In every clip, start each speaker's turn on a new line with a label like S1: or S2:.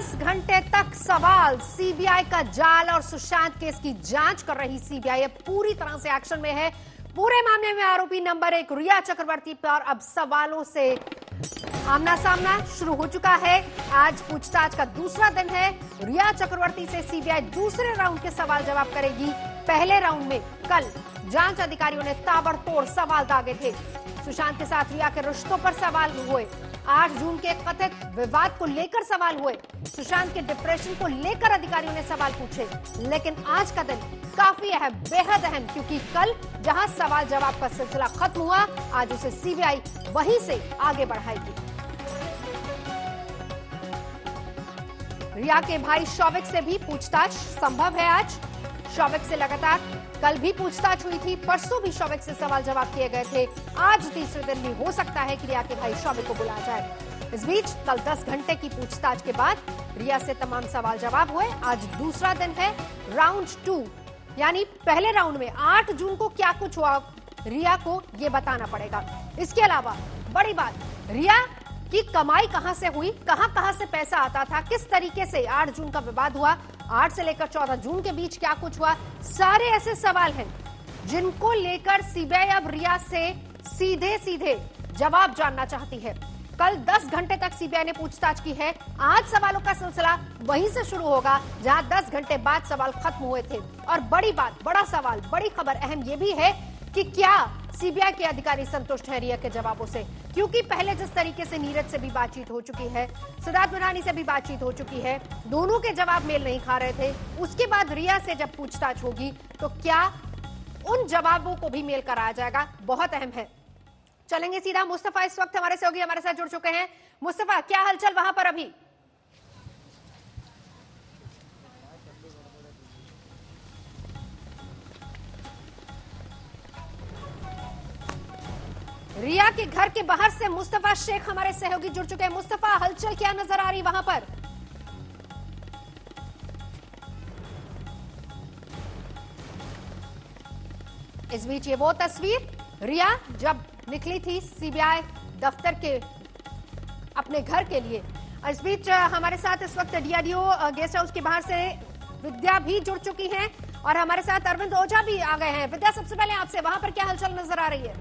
S1: 10 घंटे तक सवाल, सीबीआई का जाल और सुशांत केस की जांच कर रही सीबीआई अब पूरी तरह से एक्शन में है। पूरे मामले में आरोपी नंबर 1 रिया चक्रवर्ती पर अब सवालों से आमना सामना शुरू हो चुका है। आज पूछताछ का दूसरा दिन है। रिया चक्रवर्ती से सीबीआई दूसरे राउंड के सवाल जवाब करेगी। पहले राउंड में कल जांच अधिकारियों ने ताबड़तोड़ सवाल दागे थे। सुशांत के साथ रिया के रिश्तों पर सवाल हुए। 8 जून के कथित विवाद को लेकर सवाल हुए। सुशांत के डिप्रेशन को लेकर अधिकारियों ने सवाल पूछे। लेकिन आज का दिन काफी अहम, बेहद अहम, क्योंकि कल जहां सवाल जवाब का सिलसिला खत्म हुआ, आज उसे सीबीआई वहीं से आगे बढ़ाएगी। रिया के भाई शौविक से भी पूछताछ संभव है। आज शौविक से लगातार कल भी पूछताछ हुई थी, परसों भी शौविक से सवाल जवाब किए गए थे। आज तीसरे दिन भी हो सकता है कि रिया के भाई शौविक को बुलाया जाए। इस बीच कल 10 घंटे की पूछताछ के बाद रिया से तमाम सवाल जवाब हुए। आज दूसरा दिन है। राउंड 2 यानी पहले राउंड में 8 जून को क्या कुछ हुआ, रिया को यह बताना पड़ेगा। इसके अलावा बड़ी बात, रिया की कमाई कहां से हुई, कहां से पैसा आता था, किस तरीके से 8 जून का विवाद हुआ, 8 से लेकर 14 जून के बीच क्या कुछ हुआ, सारे ऐसे सवाल हैं जिनको लेकर सीबीआई अब रिया से सीधे सीधे जवाब जानना चाहती है। कल 10 घंटे तक सीबीआई ने पूछताछ की है। आज सवालों का सिलसिला वहीं से शुरू होगा जहां 10 घंटे बाद सवाल खत्म हुए थे। और बड़ी बात, बड़ा सवाल, बड़ी खबर अहम यह भी है कि क्या सीबीआई के अधिकारी संतुष्ट हैं रिया के जवाबों से, क्योंकि पहले जिस तरीके से नीरज से भी बातचीत हो चुकी है, सिद्धार्थ मरहानी से भी बातचीत हो चुकी है, दोनों के जवाब मेल नहीं खा रहे थे। उसके बाद रिया से जब पूछताछ होगी तो क्या उन जवाबों को भी मेल कराया जाएगा, बहुत अहम है। चलेंगे सीधा, मुस्तफा इस वक्त हमारे सहयोगी हमारे साथ जुड़ चुके हैं। मुस्तफा, क्या हलचल वहां पर अभी? रिया के घर के बाहर से मुस्तफा शेख हमारे सहयोगी जुड़ चुके हैं। मुस्तफा, हलचल क्या नजर आ रही वहां पर? इस बीच ये वो तस्वीर, रिया जब निकली थी सीबीआई दफ्तर के अपने घर के लिए। इस बीच हमारे साथ इस वक्त डीआरडीओ गेस्ट हाउस के बाहर से विद्या भी जुड़ चुकी हैं और हमारे साथ अरविंद ओझा भी आ गए हैं। विद्या, सबसे पहले आपसे, वहां पर क्या हलचल नजर आ रही है?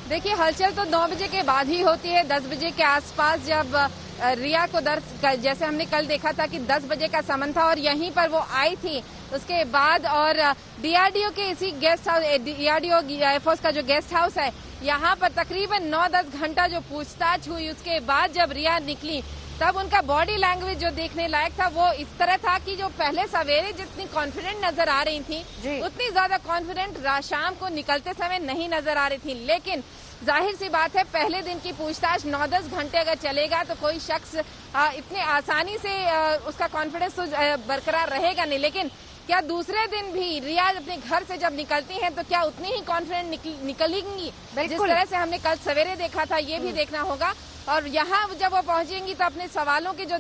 S2: देखिए, हलचल तो 9 बजे के बाद ही होती है। 10 बजे के आसपास जब रिया को जैसे हमने कल देखा था कि 10 बजे का समन था और यहीं पर वो आई थी, उसके बाद और डीआरडीओ के इसी गेस्ट हाउस, डीआरडीओ एयरफोर्स का जो गेस्ट हाउस है, यहाँ पर तकरीबन 9-10 घंटा जो पूछताछ हुई, उसके बाद जब रिया निकली तब उनका बॉडी लैंग्वेज जो देखने लायक था वो इस तरह था कि जो पहले सवेरे जितनी कॉन्फिडेंट नजर आ रही थी उतनी ज्यादा कॉन्फिडेंट शाम को निकलते समय नहीं नजर आ रही थी। लेकिन जाहिर सी बात है, पहले दिन की पूछताछ 9-10 घंटे अगर चलेगा तो कोई शख्स इतने आसानी से उसका कॉन्फिडेंस तो बरकरार रहेगा नहीं। लेकिन क्या दूसरे दिन भी रिया अपने घर से जब निकलती हैं तो क्या उतनी ही कॉन्फिडेंट निकलेंगी जिस तरह से हमने कल सवेरे देखा था? ये भी देखना होगा। और यहाँ जब वो पहुंचेंगी तो अपने सवालों की जो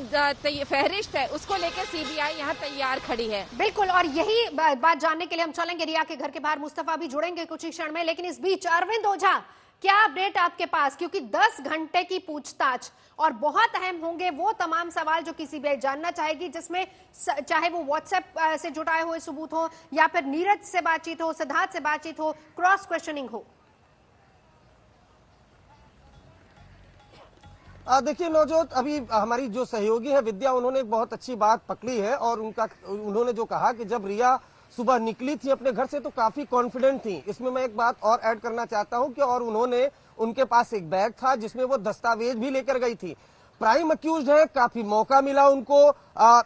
S2: फहरिस्त है उसको लेकर सीबीआई यहाँ तैयार खड़ी है।
S1: बिल्कुल, और यही बात जानने के लिए हम चलेंगे रिया के घर के बाहर। मुस्तफा भी जुड़ेंगे कुछ ही क्षण में, लेकिन इस बीच अरविंद ओझा, क्या अपडेट आपके पास? क्योंकि 10 घंटे की पूछताछ और बहुत अहम होंगे वो तमाम सवाल जो सीबीआई जानना चाहेगी, जिसमें चाहे वो व्हाट्सएप से जुटाए हुए सबूत हो या फिर नीरज से बातचीत हो, सिद्धार्थ से बातचीत हो, क्रॉस क्वेश्चनिंग हो।
S3: देखिए नवजोत, अभी हमारी जो सहयोगी है विद्या, उन्होंने एक बहुत अच्छी बात पकड़ी है और उन्होंने जो कहा कि जब रिया सुबह निकली थी अपने घर से तो काफी कॉन्फिडेंट थी। इसमें मैं एक बात और ऐड करना चाहता हूं कि और उनके पास एक बैग था जिसमें वो दस्तावेज भी लेकर गई थी। प्राइम अक्यूज्ड है, काफी मौका मिला उनको।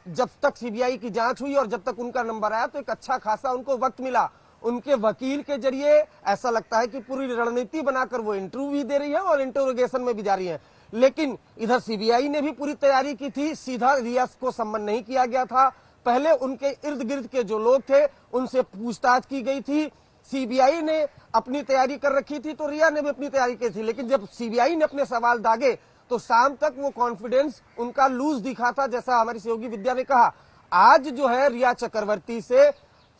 S3: जब तक सीबीआई की जांच हुई और जब तक उनका नंबर आया तो एक अच्छा खासा उनको वक्त मिला। उनके वकील के जरिए ऐसा लगता है कि पूरी रणनीति बनाकर वो इंटरव्यू भी दे रही है और इंटरोगेशन में भी जा रही है। लेकिन इधर सीबीआई ने भी पूरी तैयारी की थी, सीधा रिया को सम्मन नहीं किया गया था। पहले उनके इर्द गिर्द के जो लोग थे उनसे पूछताछ की गई थी। सीबीआई ने अपनी तैयारी कर रखी थी तो रिया ने भी अपनी तैयारी की थी। लेकिन जब सीबीआई ने अपने सवाल दागे तो शाम तक वो कॉन्फिडेंस उनका लूज दिखा था, जैसा हमारी सहयोगी विद्या ने कहा। आज जो है रिया चक्रवर्ती से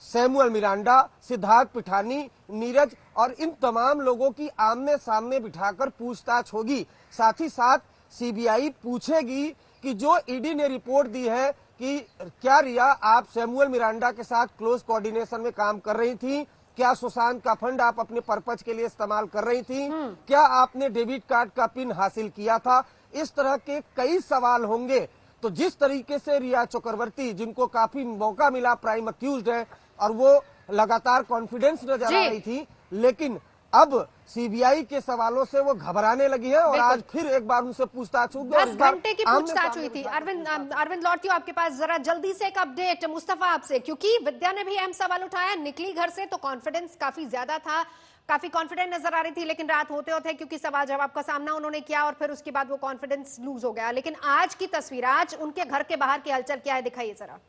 S3: सैमुअल मिरांडा, सिद्धार्थ पिठानी, नीरज और इन तमाम लोगों की आमने सामने बिठाकर पूछताछ होगी। साथ ही साथ सीबीआई पूछेगी कि जो ईडी ने रिपोर्ट दी है कि क्या रिया आप सैमुअल मिरांडा के साथ क्लोज कोऑर्डिनेशन में काम कर रही थी, क्या सुशांत का फंड आप अपने पर्पज के लिए इस्तेमाल कर रही थी, क्या आपने डेबिट कार्ड का पिन हासिल किया था, इस तरह के कई सवाल होंगे। तो जिस तरीके से रिया चक्रवर्ती, जिनको काफी मौका मिला, प्राइम अक्यूज्ड है और वो लगातार कॉन्फिडेंस नजर आ रही थी, लेकिन अब सीबीआई के सवालों से वो घबराने लगी है और आज फिर एक बार उनसे पूछताछ होगी।
S1: 10 घंटे की पूछताछ हुई थी। अरविंद लौटती हूँ आपके पास, जरा जल्दी से एक अपडेट मुस्तफा आपसे, क्योंकि विद्या ने भी अहम सवाल उठाया। निकली घर से तो कॉन्फिडेंस काफी ज्यादा था, काफी कॉन्फिडेंट नजर आ रही थी, लेकिन रात होते होते क्योंकि सवाल जवाब का सामना उन्होंने किया और फिर उसके बाद वो कॉन्फिडेंस लूज हो गया। लेकिन आज की तस्वीर, आज उनके घर के बाहर की हलचल क्या है, दिखाइए जरा।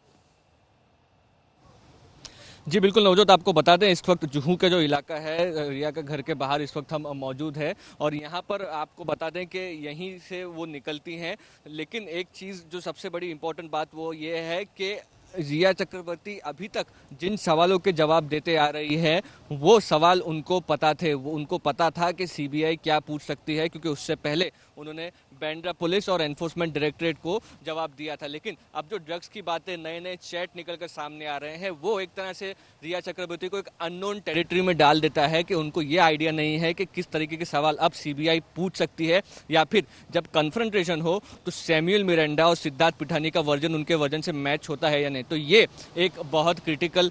S4: जी बिल्कुल नवजोत, आपको बता दें इस वक्त जुहू का जो इलाका है, रिया के घर के बाहर इस वक्त हम मौजूद हैं और यहाँ पर आपको बता दें कि यहीं से वो निकलती हैं। लेकिन एक चीज़ जो सबसे बड़ी इम्पोर्टेंट बात वो ये है कि रिया चक्रवर्ती अभी तक जिन सवालों के जवाब देते आ रही है वो सवाल उनको पता थे, वो उनको पता था कि सीबीआई क्या पूछ सकती है, क्योंकि उससे पहले उन्होंने बांद्रा पुलिस और एनफोर्समेंट डायरेक्टरेट को जवाब दिया था। लेकिन अब जो ड्रग्स की बातें, नए नए चैट निकलकर सामने आ रहे हैं, वो एक तरह से रिया चक्रवर्ती को एक अननोन टेरिटरी में डाल देता है कि उनको ये आइडिया नहीं है कि किस तरीके के सवाल अब सीबीआई पूछ सकती है, या फिर जब कन्फ्रंटेशन हो तो सैमुअल मिरांडा और सिद्धार्थ पिठानी का वर्जन उनके वर्जन से मैच होता है या नहीं। तो ये एक बहुत क्रिटिकल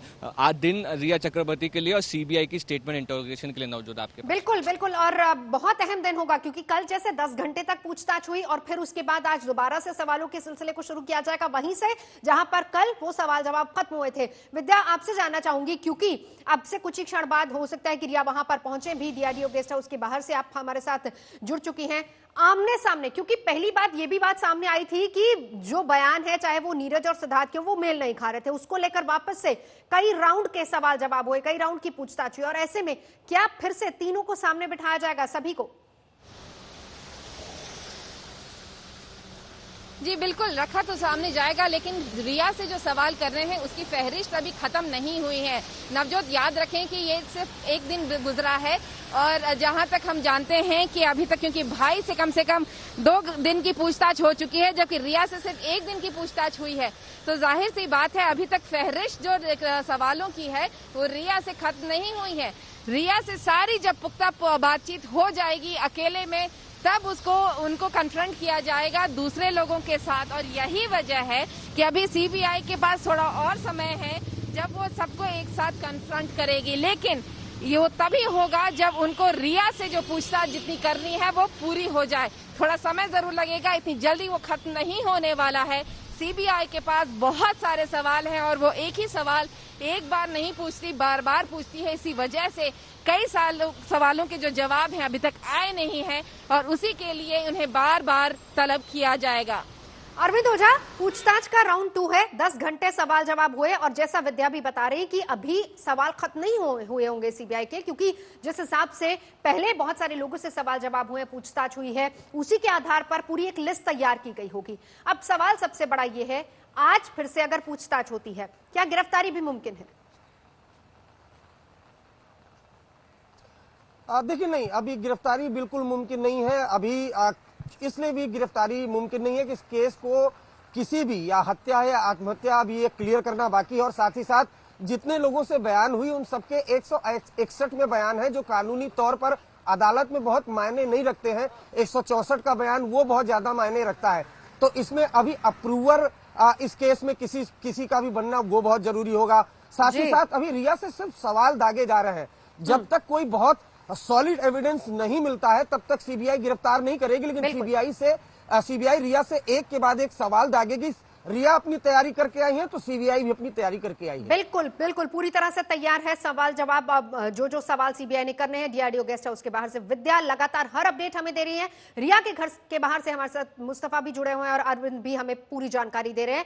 S4: दिन रिया चक्रवर्ती के लिए और सीबीआई की स्टेटमेंट इंटरोगेशन के लिए। नवजोत आपके पास।
S1: बिल्कुल बिल्कुल, और बहुत अहम दिन होगा, क्योंकि कल जैसे 10 घंटे तक पूछताछ हुई और फिर उसके बाद आज दोबारा से सवालों के सिलसिले को शुरू किया जाएगा वहीं से जहां पर कल वो सवाल जवाब खत्म हुए थे। विद्या, आपसे जानना चाहूंगी, क्योंकि अब से कुछ ही क्षण बाद हो सकता है कि रिया वहां पर पहुंचे भी, डीआरडीओ गेस्ट हाउस के बाहर से आप हमारे साथ जुड़ चुकी हैं आमने सामने, क्योंकि पहली बात ये भी बात सामने आई थी कि जो बयान है, चाहे वो नीरज और सिद्धार्थ के, वो मेल नहीं खा रहे थे, उसको लेकर वापस से कई राउंड के सवाल जवाब हुए, कई राउंड की पूछताछ हुई, और ऐसे में क्या फिर से तीनों को सामने बिठाया जाएगा, सभी को?
S2: जी बिल्कुल, रखा तो सामने जाएगा, लेकिन रिया से जो सवाल कर रहे हैं उसकी फहरिस्त अभी खत्म नहीं हुई है। नवजोत, याद रखें कि ये सिर्फ एक दिन गुजरा है और जहां तक हम जानते हैं कि अभी तक, क्योंकि भाई से कम 2 दिन की पूछताछ हो चुकी है, जबकि रिया से सिर्फ 1 दिन की पूछताछ हुई है, तो जाहिर सी बात है अभी तक फहरिस्त जो सवालों की है वो रिया से खत्म नहीं हुई है। रिया से सारी जब पुख्ता बातचीत हो जाएगी अकेले में, तब उनको कन्फ्रंट किया जाएगा दूसरे लोगों के साथ, और यही वजह है कि अभी सीबीआई के पास थोड़ा और समय है जब वो सबको एक साथ कन्फ्रंट करेगी। लेकिन ये तभी होगा जब उनको रिया से जो पूछताछ जितनी करनी है वो पूरी हो जाए। थोड़ा समय जरूर लगेगा, इतनी जल्दी वो खत्म नहीं होने वाला है। सीबीआई के पास बहुत सारे सवाल हैं और वो एक ही सवाल एक बार नहीं पूछती, बार बार पूछती है। इसी वजह से कई सवालों के जो जवाब हैं अभी तक आए नहीं हैं और उसी के लिए उन्हें बार बार तलब किया जाएगा।
S1: अरविंद ओझा, पूछताछ का राउंड 2 है, 10 घंटे सवाल जवाब हुए और जैसा विद्या भी बता रही कि अभी सवाल खत्म नहीं हुए होंगे सीबीआई के, क्योंकि जिस हिसाब से पहले बहुत सारे लोगों से सवाल जवाब हुए, पूछताछ हुई है, उसी के आधार पर पूरी एक लिस्ट तैयार की गई होगी। अब सवाल सबसे बड़ा ये है, आज फिर से अगर पूछताछ होती है, क्या गिरफ्तारी भी मुमकिन है?
S3: देखिए, नहीं, अभी गिरफ्तारी बिल्कुल मुमकिन नहीं है। अभी इसलिए भी गिरफ्तारी मुमकिन नहीं है कि इस केस को किसी भी, या हत्या है या आत्महत्या, अभी ये क्लियर करना बाकी है। और साथ ही साथ जितने लोगों से बयान हुई उन सबके 161 में बयान है जो कानूनी तौर पर अदालत में बहुत मायने नहीं रखते हैं। 164 का बयान वो बहुत ज्यादा मायने रखता है। तो इसमें अभी अप्रूवर इस केस में किसी का भी बनना वो बहुत जरूरी होगा। साथ ही साथ अभी रिया से सिर्फ सवाल दागे जा रहे हैं। जब तक कोई बहुत सॉलिड एविडेंस नहीं मिलता है तब तक सीबीआई गिरफ्तार नहीं करेगी। लेकिन सीबीआई रिया से एक के बाद एक सवाल दागेगी। रिया अपनी तैयारी करके आई है तो सीबीआई भी अपनी तैयारी करके आई है।
S1: बिल्कुल बिल्कुल, पूरी तरह से तैयार है सवाल जवाब। अब जो सवाल सीबीआई ने करने हैं, डीआरडीओ गेस्ट हाउस के बाहर से विद्या लगातार हर अपडेट हमें दे रही है। रिया के घर के बाहर से हमारे साथ मुस्तफा भी जुड़े हुए हैं और अरविंद भी हमें पूरी जानकारी दे रहे हैं।